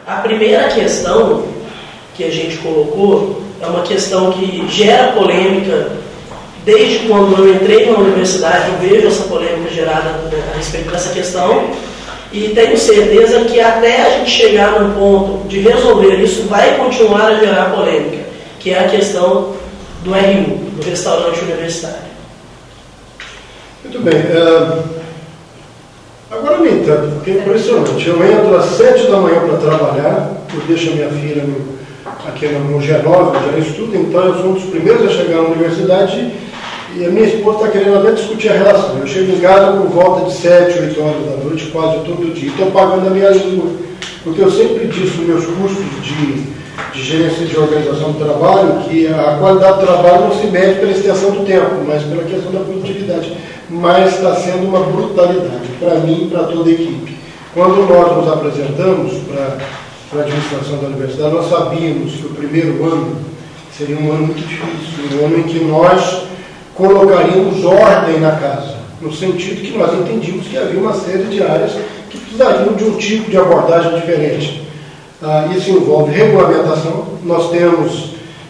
A primeira questão que a gente colocou é uma questão que gera polêmica. Desde quando eu entrei na universidade, eu vejo essa polêmica gerada a respeito dessa questão, e tenho certeza que até a gente chegar no ponto de resolver isso, vai continuar a gerar polêmica, que é a questão do RU, do restaurante universitário. Muito bem. Agora, no entanto, porque é impressionante. Eu entro às 7 da manhã para trabalhar, eu deixo a minha filha aqui no G9, já estudo, então eu sou um dos primeiros a chegar na universidade e a minha esposa está querendo até discutir a relação. Eu chego em casa por volta de 7, 8 horas da noite, quase todo dia. Estou pagando a minha língua, porque eu sempre disse nos meus cursos de gerência de organização do trabalho que a qualidade do trabalho não se mede pela extensão do tempo, mas pela questão da produtividade. Mas está sendo uma brutalidade para mim e para toda a equipe. Quando nós nos apresentamos para a administração da universidade, nós sabíamos que o primeiro ano seria um ano muito difícil, um ano em que nós colocaríamos ordem na casa, no sentido que nós entendíamos que havia uma série de áreas que precisariam de um tipo de abordagem diferente. Isso envolve regulamentação. Nós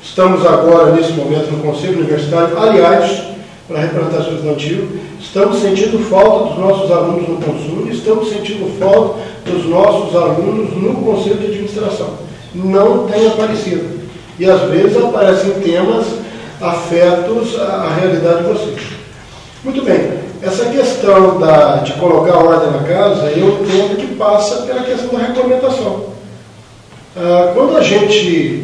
estamos agora, nesse momento, no Conselho Universitário, aliás, para a representação estudantil, estamos sentindo falta dos nossos alunos no Consul, estamos sentindo falta dos nossos alunos no Conselho de Administração. Não tem aparecido. E, às vezes, aparecem temas afetos à realidade de vocês. Muito bem. Essa questão de colocar ordem na casa, eu entendo que passa pela questão da regulamentação. Quando a gente...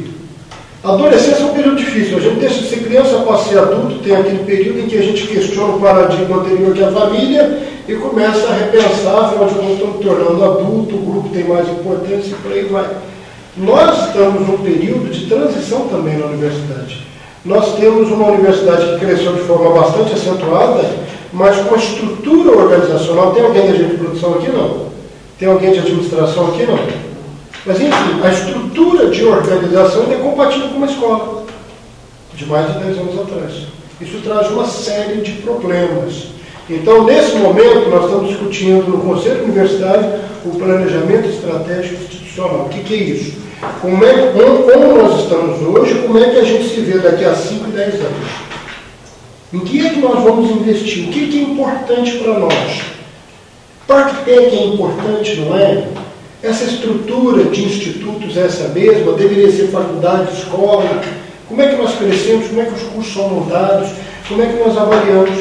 A adolescência é um período difícil. A gente deixa de ser criança para ser adulto, tem aquele período em que a gente questiona o paradigma anterior que é a família e começa a repensar, afinal de contas, estamos tornando adulto, o grupo tem mais importância e por aí vai. Nós estamos num período de transição também na universidade. Nós temos uma universidade que cresceu de forma bastante acentuada, mas com a estrutura organizacional. Tem alguém da gente de produção aqui? Não. Tem alguém de administração aqui? Não. Mas, enfim, a estrutura de organização é compatível com uma escola de mais de 10 anos atrás. Isso traz uma série de problemas. Então, nesse momento, nós estamos discutindo no Conselho Universitário o planejamento estratégico institucional. O que é isso? Como nós estamos hoje, como é que a gente se vê daqui a 5 e 10 anos? Em que é que nós vamos investir? O que é importante para nós? Parktec é importante, não é? Essa estrutura de institutos é essa mesma? Deveria ser faculdade, escola? Como é que nós crescemos? Como é que os cursos são montados? Como é que nós avaliamos?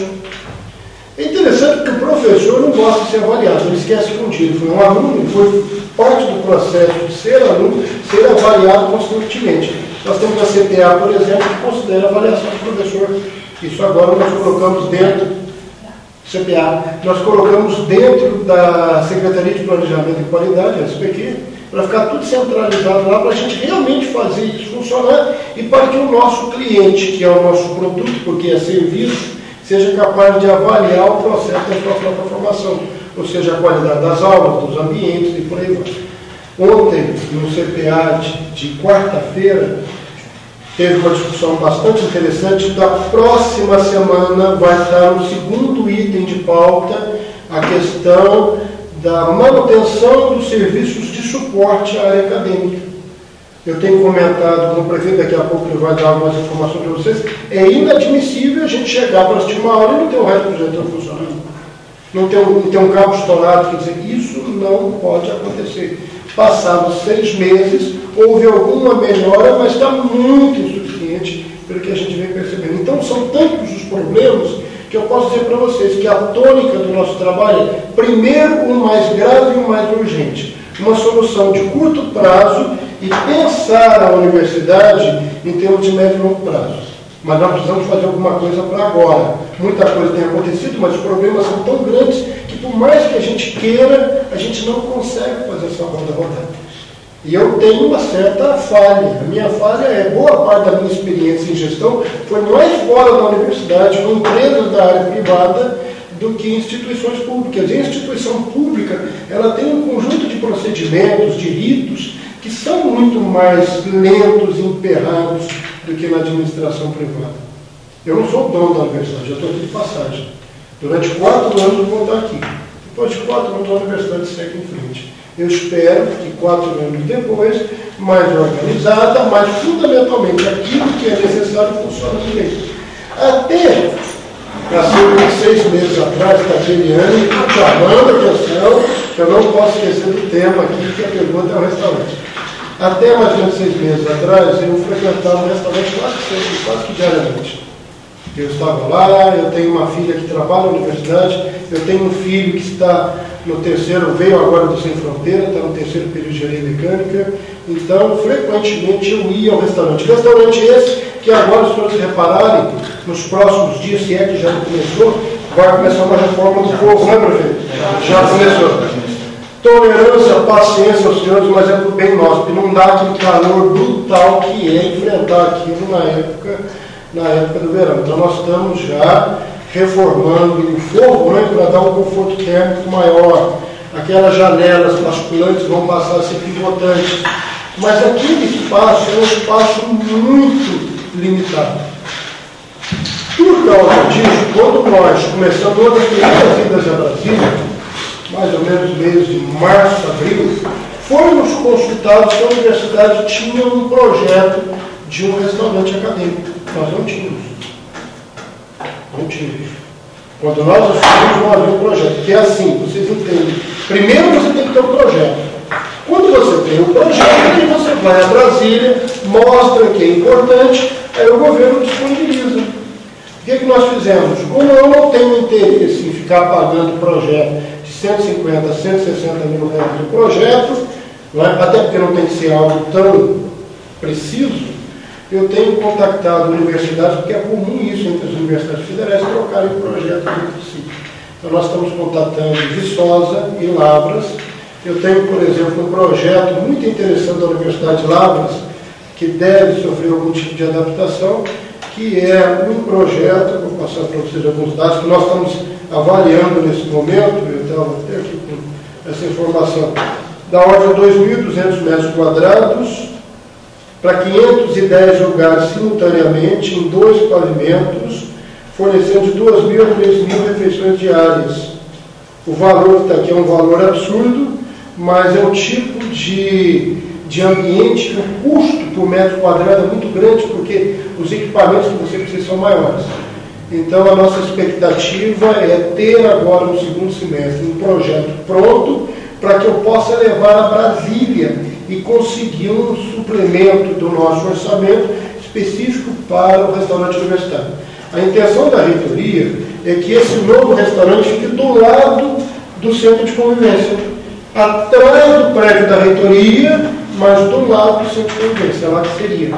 É interessante que o professor não gosta de ser avaliado, ele esquece que um dia ele foi um aluno, foi parte do processo de ser aluno, ser avaliado constantemente. Nós temos a CPA, por exemplo, que considera a avaliação do professor. Isso agora nós colocamos dentro CPA, nós colocamos dentro da Secretaria de Planejamento e Qualidade, a SPQ, para ficar tudo centralizado lá, para a gente realmente fazer isso funcionar e para que o nosso cliente, que é o nosso produto, porque é serviço, seja capaz de avaliar o processo da sua própria formação, ou seja, a qualidade das aulas, dos ambientes e por aí vai. Ontem, no CPA de quarta-feira, teve uma discussão bastante interessante. Da próxima semana vai estar no segundo item de pauta a questão da manutenção dos serviços de suporte à área acadêmica. Eu tenho comentado com o prefeito, daqui a pouco ele vai dar algumas informações para vocês. É inadmissível a gente chegar para assistir uma aula e não ter o resto do projetor funcionando. Não ter um cabo estourado, quer dizer, isso não pode acontecer. Passados 6 meses, houve alguma melhora, mas está muito insuficiente pelo que a gente vem percebendo. Então, são tantos os problemas que eu posso dizer para vocês que a tônica do nosso trabalho é, primeiro, o mais grave e o mais urgente. Uma solução de curto prazo e pensar a universidade em termos de médio e longo prazo. Mas nós precisamos fazer alguma coisa para agora. Muita coisa tem acontecido, mas os problemas são tão grandes que, por mais que a gente queira, a gente não consegue fazer essa roda rodar. E eu tenho uma certa falha. A minha falha é, boa parte da minha experiência em gestão foi mais fora da universidade, com empresas da área privada, do que instituições públicas. E a instituição pública, ela tem um conjunto de procedimentos, de ritos, que são muito mais lentos e emperrados do que na administração privada. Eu não sou dono da universidade, eu estou aqui de passagem. Durante 4 anos eu vou estar aqui. Depois de 4 anos, a universidade segue em frente. Eu espero que 4 anos depois, mais organizada, mas fundamentalmente aquilo que é necessário funciona direito. Até há cerca de 6 meses atrás, está a Eliane chamando a atenção, que eu não posso esquecer do tema aqui, que a pergunta é o restaurante. Até mais ou menos 6 meses atrás, eu frequentava um restaurante quase que diariamente. Eu estava lá, eu tenho uma filha que trabalha na universidade, eu tenho um filho que está no terceiro, veio agora do Sem Fronteira, está no terceiro período de engenharia mecânica, então frequentemente eu ia ao restaurante. Restaurante esse que agora, se vocês repararem, nos próximos dias, se é que já começou, vai começar uma reforma do povo, né, prefeito? Já começou. Tolerância, paciência aos senhores, mas é por bem nosso, porque não dá aquele calor brutal que é enfrentar aquilo na época do verão. Então nós estamos já reformando o forro, né, para dar um conforto térmico maior. Aquelas janelas basculantes vão passar a ser pivotantes. Mas aquele espaço é um espaço muito limitado. Por causa disso, quando nós começamos uma das primeiras idas a Brasília, mais ou menos mês de março, abril, fomos consultados se a universidade tinha um projeto de um restaurante acadêmico. Nós não tínhamos. Não tínhamos. Quando nós assumimos, não havia um projeto. Que é assim, vocês entendem. Primeiro você tem que ter um projeto. Quando você tem um projeto, você vai a Brasília, mostra que é importante, aí o governo disponibiliza. O que nós fizemos? Como eu não tenho interesse em ficar pagando projeto de 150, 160 mil reais de projeto, até porque não tem que ser algo tão preciso, eu tenho contactado universidades, porque é comum isso entre as universidades federais, trocarem projetos entre si. Então nós estamos contatando Viçosa e Lavras. Eu tenho, por exemplo, um projeto muito interessante da Universidade de Lavras, que deve sofrer algum tipo de adaptação, que é um projeto, vou passar para vocês alguns dados, que nós estamos avaliando nesse momento, eu estava até aqui com essa informação, da ordem de 2.200 metros quadrados, para 510 lugares simultaneamente, em 2 pavimentos, fornecendo de 2.000 a 3.000 refeições diárias. O valor que está aqui é um valor absurdo, mas é um tipo de ambiente que o custo por metro quadrado é muito grande, porque os equipamentos que você precisa são maiores. Então, a nossa expectativa é ter agora, no segundo semestre, um projeto pronto para que eu possa levar a Brasília e conseguir um suplemento do nosso orçamento específico para o restaurante universitário. A intenção da reitoria é que esse novo restaurante fique do lado do centro de convivência, atrás do prédio da reitoria, mas do lado do centro de convivência, é lá que seria.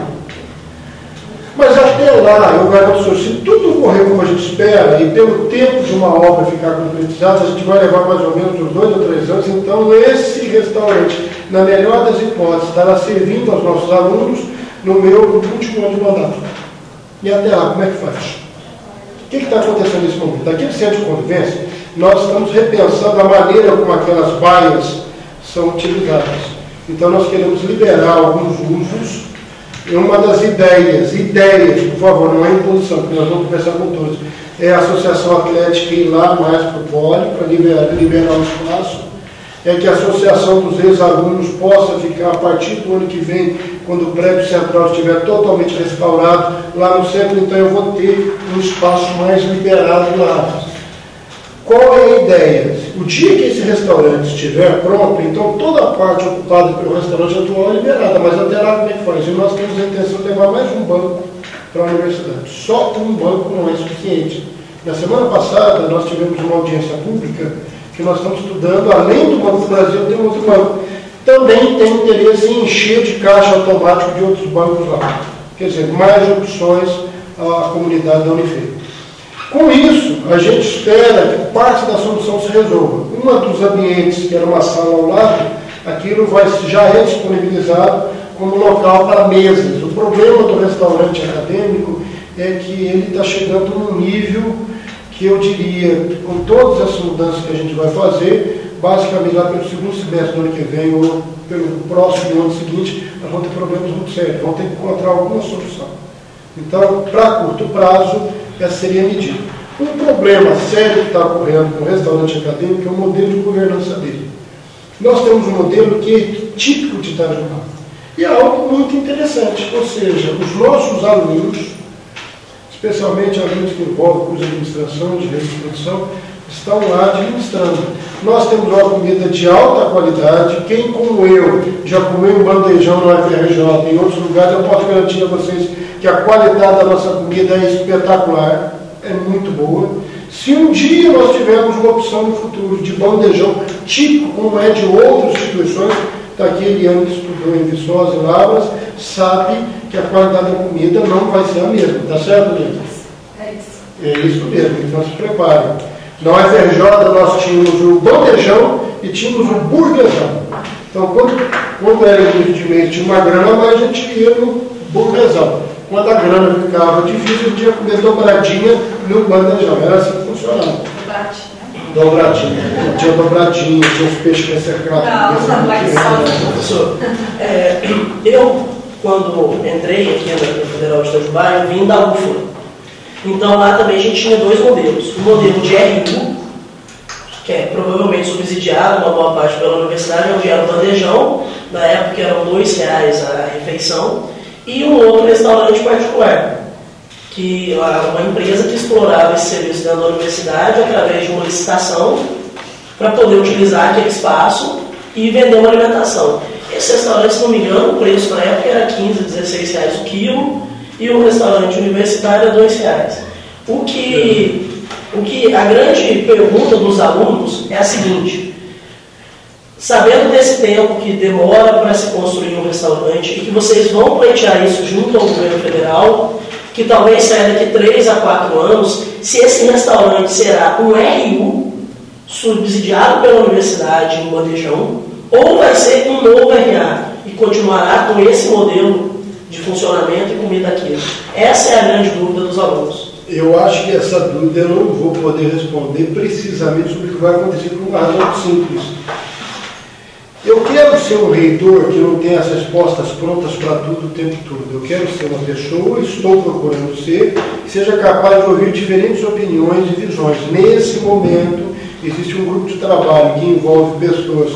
Mas até lá, eu garanto ao senhor, se tudo ocorrer como a gente espera, e pelo tempo de uma obra ficar concretizada, a gente vai levar mais ou menos uns 2 ou 3 anos, então esse restaurante, na melhor das hipóteses, estará servindo aos nossos alunos no meu último ano de mandato. E até lá, como é que faz? O que está acontecendo nesse momento? Aqui no centro de convivência, nós estamos repensando a maneira como aquelas baias são utilizadas. Então nós queremos liberar alguns usos. E uma das ideias, por favor, não é imposição, porque nós vamos conversar com todos, é a Associação Atlética ir lá mais para o pole, para liberar o espaço, é que a Associação dos Ex-Alunos possa ficar a partir do ano que vem, quando o prédio central estiver totalmente restaurado lá no centro, então eu vou ter um espaço mais liberado lá. Qual é a ideia? O dia que esse restaurante estiver pronto, então toda a parte ocupada pelo restaurante atual é liberada, mas até lá como é que faz? E nós temos a intenção de levar mais um banco para a universidade. Só um banco não é suficiente. Na semana passada, nós tivemos uma audiência pública que nós estamos estudando, além do Banco do Brasil, tem outro banco. Também tem interesse em encher de caixa automático de outros bancos lá. Quer dizer, mais opções à comunidade da Unifei. Com isso, a gente espera que parte da solução se resolva. Uma dos ambientes, que era uma sala ao lado, aquilo já é disponibilizado como local para mesas. O problema do restaurante acadêmico é que ele está chegando num nível que eu diria, com todas as mudanças que a gente vai fazer, basicamente lá pelo segundo semestre do ano que vem ou pelo próximo ano seguinte, nós vamos ter problemas muito sérios, vamos ter que encontrar alguma solução. Então, para curto prazo, essa seria a medida. Um problema sério que está ocorrendo com o restaurante acadêmico é o modelo de governança dele. Nós temos um modelo que é típico de Itajubá. E é algo muito interessante, ou seja, os nossos alunos, especialmente alunos que envolvem curso de administração, de direito de produção, estão lá administrando. Nós temos uma comida de alta qualidade. Quem, como eu, já comeu um bandejão no FRJ, em outros lugares, eu posso garantir a vocês que a qualidade da nossa comida é espetacular, é muito boa. Se um dia nós tivermos uma opção no futuro de bandejão típico, como é de outras instituições, daquele ano que estudou em Viçosa e Lavras, sabe que a qualidade da comida não vai ser a mesma. Está certo, gente? É isso. É isso mesmo, então se preparem. Na UFRJ nós tínhamos o bandejão e tínhamos o burguesão. Então, quando era início de mês, tinha uma grana, mas a gente ia no burguesão. Quando a grana ficava difícil, a gente ia comer dobradinha no bandejão. Era assim que funcionava. Dobradinha. Tinha dobradinha, tinha os peixes ressecados. Professor, eu, quando entrei aqui na Federal de Itajubá, eu vim da UFLA. Então lá também a gente tinha dois modelos. O modelo de RU, que é provavelmente subsidiado uma boa parte pela universidade, onde era o bandejão, na época eram R$2 a refeição, e um outro restaurante particular, que era uma empresa que explorava esse serviço dentro da universidade através de uma licitação para poder utilizar aquele espaço e vender uma alimentação. Esse restaurante, se não me engano, o preço na época era R$15, R$16 o quilo, e o restaurante universitário é R$2. O que a grande pergunta dos alunos é a seguinte: sabendo desse tempo que demora para se construir um restaurante e que vocês vão pleitear isso junto ao governo federal, que talvez saia daqui 3 a 4 anos, se esse restaurante será um RU subsidiado pela universidade em bandejão, ou vai ser um novo RA e continuará com esse modelo de funcionamento e comida aqui. Essa é a grande dúvida dos alunos. Eu acho que essa dúvida eu não vou poder responder precisamente sobre o que vai acontecer por uma razão muito simples. Eu quero ser um reitor que não tem as respostas prontas para tudo o tempo todo. Eu quero ser uma pessoa, estou procurando ser, que seja capaz de ouvir diferentes opiniões e visões. Nesse momento, existe um grupo de trabalho que envolve pessoas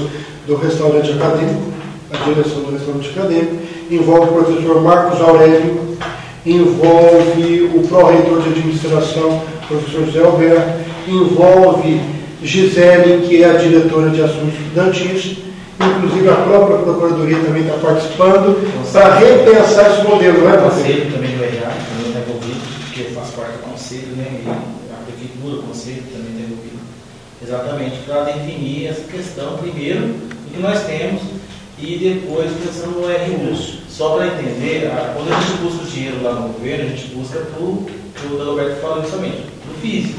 do restaurante acadêmico, a direção do restaurante acadêmico, envolve o professor Marcos Aurélio, envolve o pró-reitor de administração, professor José Alberto, envolve Gisele, que é a diretora de assuntos estudantis, inclusive a própria Procuradoria também está participando, para repensar esse modelo, não é, professor? O conselho também do RH também está envolvido, porque faz parte do conselho, né? E a prefeitura, o conselho também está envolvido. Exatamente, para definir essa questão, primeiro, do que nós temos, e depois pensando no RU. Só para entender, quando a gente busca o dinheiro lá no governo, a gente busca para o Dagoberto falou justamente, para o físico.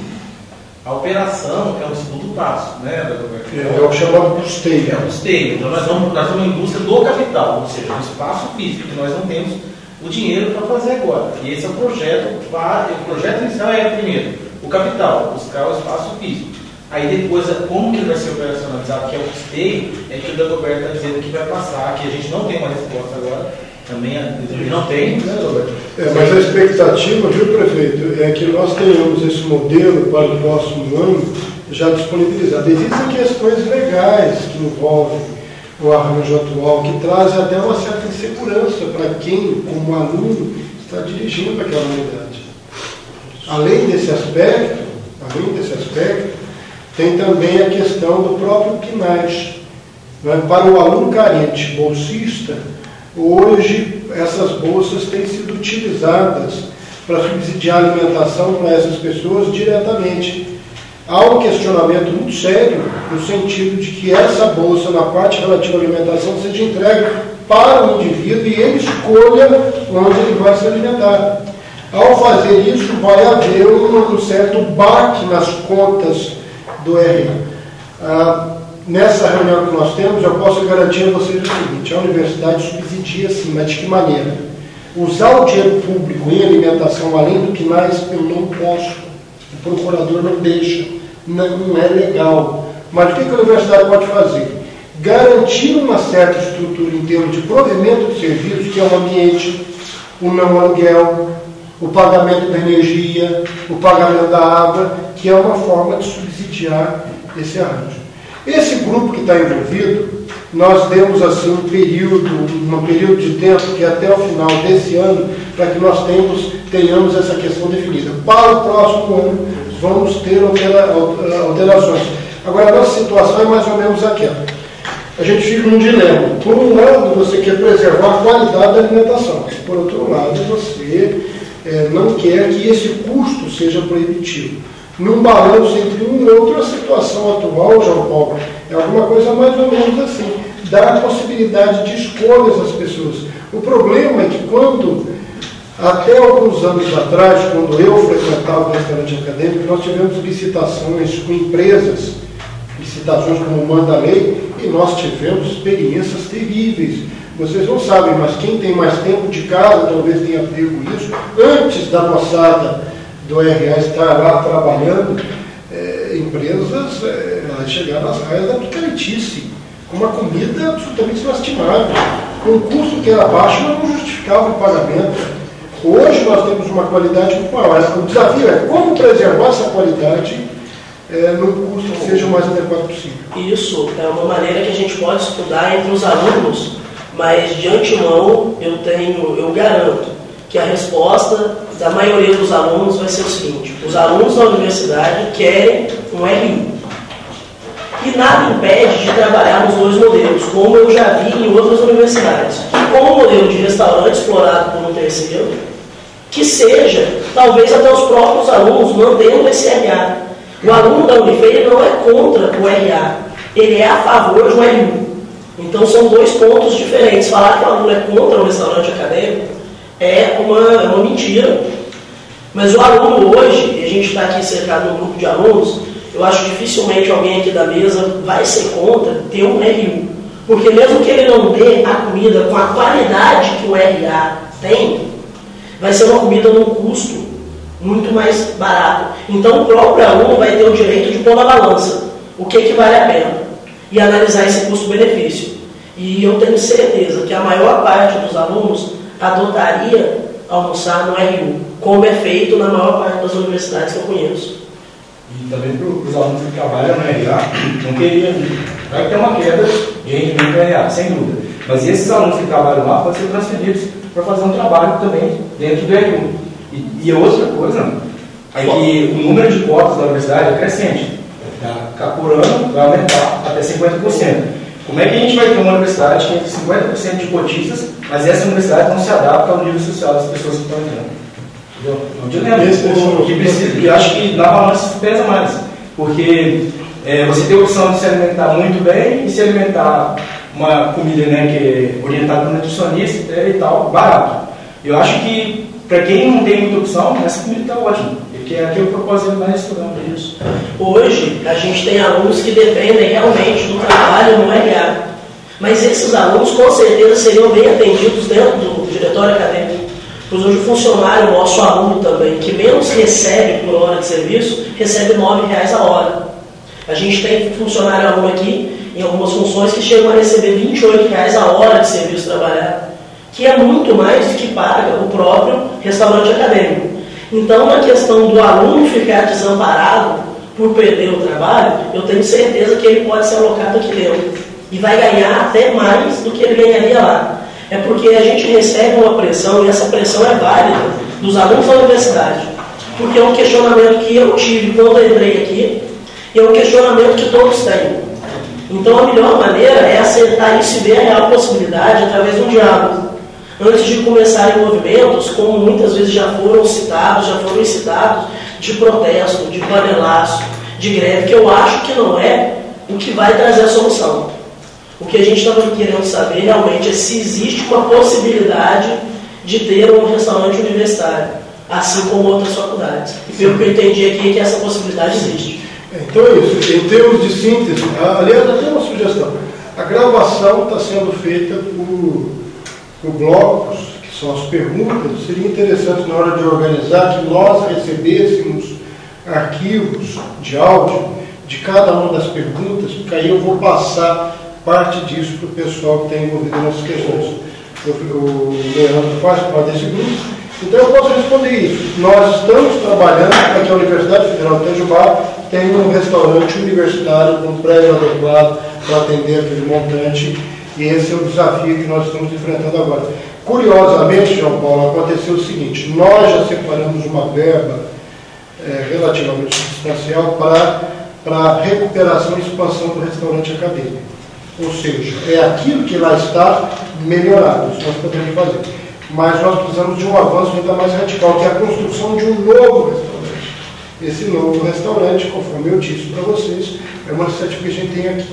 A operação é o segundo passo, né, Dagoberto? É o chamado custeio. É o custeio. Então nós vamos em busca do capital, ou seja, do espaço físico, que nós não temos o dinheiro para fazer agora. E esse é o projeto, o projeto inicial é primeiro, o capital, buscar o espaço físico. Aí depois, como que ele vai ser operacionalizado, que é o custeio, é que o Dagoberto está dizendo que vai passar, que a gente não tem uma resposta agora, também não tem, né, Dagoberto? Mas a expectativa, viu, prefeito, é que nós tenhamos esse modelo para o próximo ano já disponibilizado. Existem questões legais que envolvem o arranjo atual, que trazem até uma certa insegurança para quem, como aluno, está dirigindo aquela unidade. Além desse aspecto, tem também a questão do próprio PNAES. Para o aluno carente bolsista, hoje essas bolsas têm sido utilizadas para subsidiar a alimentação para essas pessoas diretamente. Há um questionamento muito sério no sentido de que essa bolsa, na parte relativa à alimentação, seja entregue para o indivíduo e ele escolha onde ele vai se alimentar. Ao fazer isso, vai haver um certo baque nas contas do RA. Nessa reunião que nós temos, eu posso garantir a vocês o seguinte: a universidade subsidia sim, mas de que maneira? Usar o dinheiro público em alimentação, além do que mais, eu não posso. O procurador não deixa, não é legal. Mas o que a universidade pode fazer? Garantir uma certa estrutura em termos de provimento de serviços, que é o ambiente, o não aluguel, o pagamento da energia, o pagamento da água, que é uma forma de subsidiar esse arranjo. Esse grupo que está envolvido, nós demos assim um período de tempo que é até o final desse ano, para que nós tenhamos essa questão definida. Para o próximo ano, vamos ter alterações. Agora, a nossa situação é mais ou menos aquela. A gente fica num dilema. Por um lado, você quer preservar a qualidade da alimentação. Por outro lado, você não quer que esse custo seja proibitivo. Num balanço entre um e outro, a situação atual, João Paulo, é alguma coisa mais ou menos assim. Dá a possibilidade de escolhas às pessoas. O problema é que até alguns anos atrás, quando eu frequentava o restaurante acadêmico, nós tivemos licitações com empresas, licitações como manda a lei, e nós tivemos experiências terríveis. Vocês não sabem, mas quem tem mais tempo de casa talvez tenha pego isso. Antes da moçada do RA estar lá trabalhando, empresas chegaram às raias da picaretice, com uma comida absolutamente lastimável, com um custo que era baixo, mas não justificava o pagamento. Hoje nós temos uma qualidade muito maior. O desafio é como preservar essa qualidade num custo que seja o mais adequado possível. Isso é uma maneira que a gente pode estudar entre os alunos, mas de antemão eu garanto que a resposta da maioria dos alunos vai ser o seguinte: os alunos da universidade querem um RU. E nada impede de trabalhar nos dois modelos, como eu já vi em outras universidades. Com o modelo de restaurante explorado por um terceiro, que seja, talvez até os próprios alunos mantendo esse RA. O aluno da Unifei não é contra o RA, ele é a favor de um RU. Então são dois pontos diferentes. Falar que o aluno é contra o restaurante acadêmico é uma mentira. Mas o aluno hoje, e a gente está aqui cercado num grupo de alunos, eu acho que dificilmente alguém aqui da mesa vai ser contra ter um RU. Porque mesmo que ele não dê a comida com a qualidade que o RA tem, vai ser uma comida num custo muito mais barato. Então o próprio aluno vai ter o direito de pôr na balança o que vale a pena e analisar esse custo-benefício. E eu tenho certeza que a maior parte dos alunos adotaria almoçar no RU, como é feito na maior parte das universidades que eu conheço. E também para os alunos que trabalham no RA, não queria, vai ter uma queda de rendimento no RA, sem dúvida. Mas esses alunos que trabalham lá podem ser transferidos para fazer um trabalho também dentro do RU. E outra coisa é que o número de cotas da universidade é crescente. Por ano vai aumentar até 50%. Como é que a gente vai ter uma universidade que tem 50% de cotistas, mas essa universidade não se adapta ao nível social das pessoas que estão entrando? É um dilema que precisa, e acho que na balança isso pesa mais, porque você tem a opção de se alimentar muito bem e se alimentar uma comida, né, que é orientada para o nutricionista e tal, barato. Eu acho que para quem não tem muita opção, essa comida está ótima, porque é aqui o propósito mais estudando isso. Hoje a gente tem alunos que dependem realmente do trabalho no RA, mas esses alunos com certeza seriam bem atendidos dentro do diretório acadêmico. Pois hoje o funcionário, nosso aluno também, que menos recebe por hora de serviço, recebe R$ 9,00 a hora. A gente tem funcionário aluno aqui, em algumas funções, que chegam a receber R$ 28,00 a hora de serviço trabalhado, que é muito mais do que paga o próprio restaurante acadêmico. Então, na questão do aluno ficar desamparado por perder o trabalho, eu tenho certeza que ele pode ser alocado aqui dentro e vai ganhar até mais do que ele ganharia lá. É porque a gente recebe uma pressão, e essa pressão é válida, dos alunos da universidade. Porque é um questionamento que eu tive quando eu entrei aqui, e é um questionamento que todos têm. Então a melhor maneira é acertar isso e ver a real possibilidade através de um diálogo. Antes de começarem movimentos, como muitas vezes já foram incitados, de protesto, de panelaço, de greve, que eu acho que não é o que vai trazer a solução. O que a gente estava querendo saber realmente é se existe uma possibilidade de ter um restaurante universitário, assim como outras faculdades. E pelo que eu entendi aqui, é que essa possibilidade existe. Então é isso. Em termos de síntese, aliás, até uma sugestão. A gravação está sendo feita por blocos, que são as perguntas. Seria interessante, na hora de organizar, que nós recebêssemos arquivos de áudio de cada uma das perguntas, porque aí eu vou passar parte disso para o pessoal que está envolvido nessas questões. O Leandro faz parte desse grupo Então eu posso responder isso. Nós estamos trabalhando para que a Universidade Federal de Itajubá tenha um restaurante universitário com um prédio adequado para atender aquele montante, e esse é o desafio que nós estamos enfrentando agora. Curiosamente, João Paulo, aconteceu o seguinte: nós já separamos uma verba relativamente substancial para recuperação e expansão do restaurante acadêmico. Ou seja, é aquilo que lá está melhorado, isso nós podemos fazer. Mas nós precisamos de um avanço ainda mais radical, que é a construção de um novo restaurante. Esse novo restaurante, conforme eu disse para vocês, é uma iniciativa que a gente tem aqui.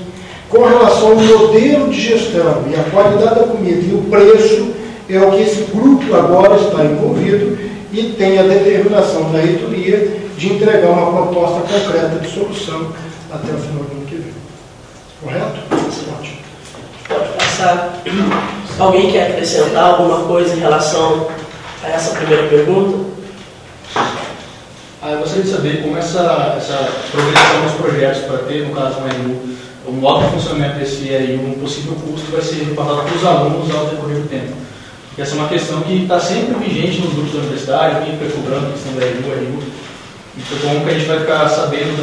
Com relação ao modelo de gestão e a qualidade da comida e o preço, é o que esse grupo agora está envolvido e tem a determinação da reitoria de entregar uma proposta concreta de solução até o final do ano que vem. Correto? Ótimo. Pode passar. Alguém quer acrescentar alguma coisa em relação a essa primeira pergunta? Eu gostaria de saber como essa progressão dos projetos para ter, no caso, uma RU, o modo de funcionamento desse RU, um possível custo, vai ser repassado para os alunos ao decorrer do tempo. Porque essa é uma questão que está sempre vigente nos grupos da universidade, quem fica cobrando a questão da RU. Então, como que a gente vai ficar sabendo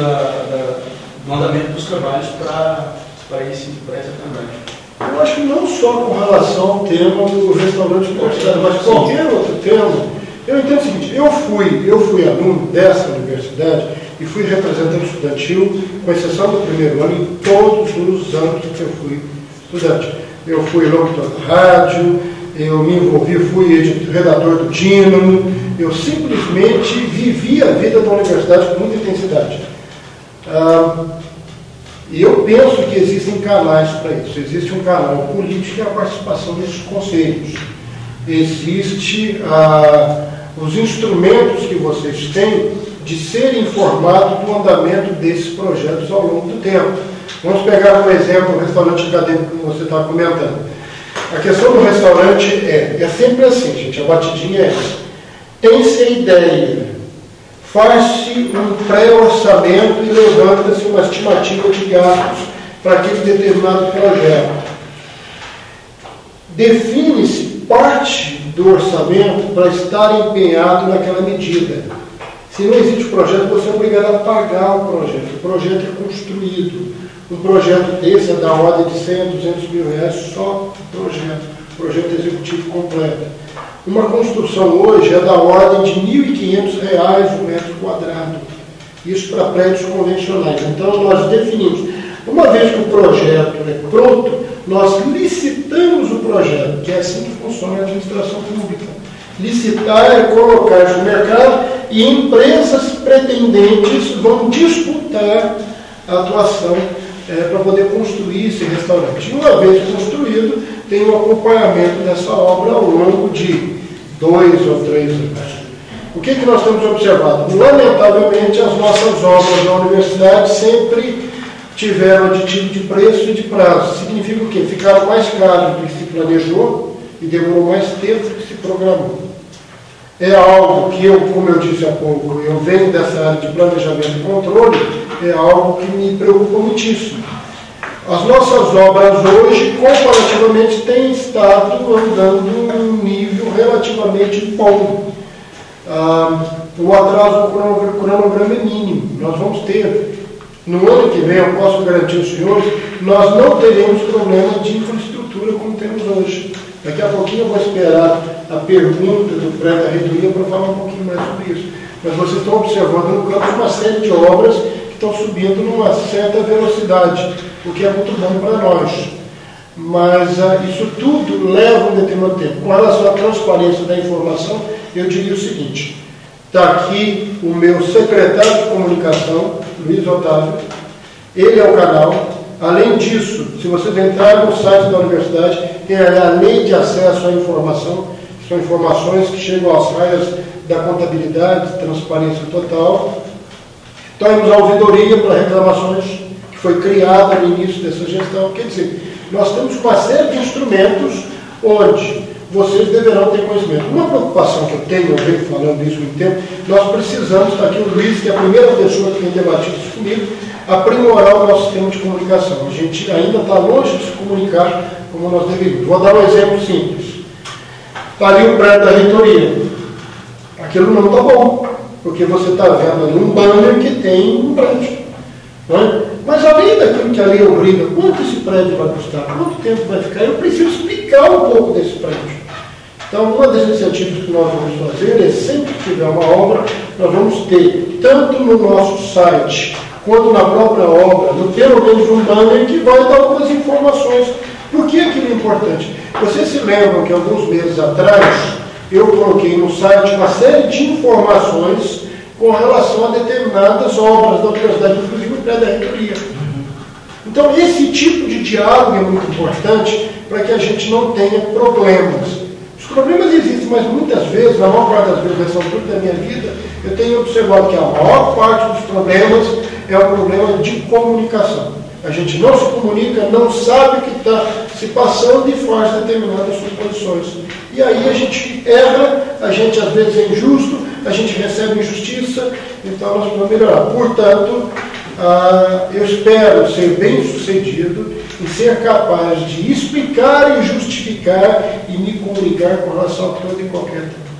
do andamento dos trabalhos para essa campanha? Eu acho que não só com relação ao tema do restaurante universitário, mas qualquer outro tema. Eu entendo o seguinte: eu fui aluno dessa universidade e fui representante estudantil, com exceção do primeiro ano, em todos os anos que eu fui estudante. Eu fui locutor de rádio, eu me envolvi, fui redator do Dínamo, eu simplesmente vivi a vida da universidade com muita intensidade. E eu penso que existem canais para isso. Existe um canal político, que é a participação desses conselhos. Existe os instrumentos que vocês têm de ser informados do andamento desses projetos ao longo do tempo. Vamos pegar, por exemplo, o restaurante acadêmico que você está comentando. A questão do restaurante é sempre assim, gente, a batidinha é essa. Tem-se a ideia, faz-se um pré-orçamento e levanta-se uma estimativa de gastos para aquele determinado projeto. Define-se parte do orçamento para estar empenhado naquela medida. Se não existe projeto, você é obrigado a pagar o projeto. O projeto é construído. Um projeto desse é da ordem de 100 a 200 mil reais só o projeto executivo completo. Uma construção hoje é da ordem de R$ 1.500 o metro quadrado. Isso para prédios convencionais. Então, nós definimos. Uma vez que o projeto é pronto, nós licitamos o projeto, que é assim que funciona a administração pública. Licitar é colocar isso no mercado e empresas pretendentes vão disputar a atuação para poder construir esse restaurante. E uma vez construído, tem um acompanhamento dessa obra ao longo de 2 ou 3 anos. O que nós temos observado? Lamentavelmente, as nossas obras na universidade sempre tiveram aditivo de preço e de prazo. Significa o quê? Ficaram mais caros do que se planejou e demorou mais tempo do que se programou. É algo que como eu disse há pouco, eu venho dessa área de planejamento e controle, é algo que me preocupa muitíssimo. As nossas obras hoje, comparativamente, têm estado andando num nível relativamente bom. O atraso do cronograma é mínimo. Nós vamos ter, no ano que vem, eu posso garantir aos senhores, nós não teremos problema de infraestrutura como temos hoje. Daqui a pouquinho eu vou esperar a pergunta do prédio da reitoria para falar um pouquinho mais sobre isso. Mas vocês estão observando no campo uma série de obras que estão subindo numa certa velocidade, o que é muito bom para nós. Mas isso tudo leva um determinado tempo. Com relação à transparência da informação, eu diria o seguinte: está aqui o meu secretário de comunicação, Luiz Otávio, ele é o canal. Além disso, se vocês entrarem no site da universidade, tem a lei de acesso à informação, que são informações que chegam às raias da contabilidade, transparência total. Temos a ouvidoria para reclamações, que foi criada no início dessa gestão. Quer dizer, nós temos uma série de instrumentos onde vocês deverão ter conhecimento. Uma preocupação que eu tenho, eu venho falando isso há muito tempo, nós precisamos, está aqui o Luiz, que é a primeira pessoa que tem debatido isso comigo, aprimorar o nosso sistema de comunicação. A gente ainda está longe de se comunicar como nós deveríamos. Vou dar um exemplo simples. Está ali o prédio da reitoria. aquilo não está bom, porque você está vendo ali um banner que tem um prédio. Não é? Mas além daquilo que a lei obriga, quanto esse prédio vai custar, quanto tempo vai ficar, eu preciso explicar um pouco desse prédio. Então, uma das iniciativas que nós vamos fazer é, sempre que tiver uma obra, nós vamos ter, tanto no nosso site, quanto na própria obra, pelo menos um banner que vai dar algumas informações. Por que aquilo é importante? Vocês se lembram que alguns meses atrás, eu coloquei no site uma série de informações com relação a determinadas obras da universidade, inclusive o prédio da reitoria. Então, esse tipo de diálogo é muito importante para que a gente não tenha problemas. Os problemas existem, mas muitas vezes, na maior parte das vezes, nessa altura da minha vida, eu tenho observado que a maior parte dos problemas é o problema de comunicação. A gente não se comunica, não sabe o que está se passando e faz determinadas suposições. E aí a gente erra, a gente às vezes é injusto, a gente recebe injustiça, então nós vamos melhorar. Portanto, eu espero ser bem sucedido e ser capaz de explicar e justificar e me comunicar com relação a todo e qualquer tema.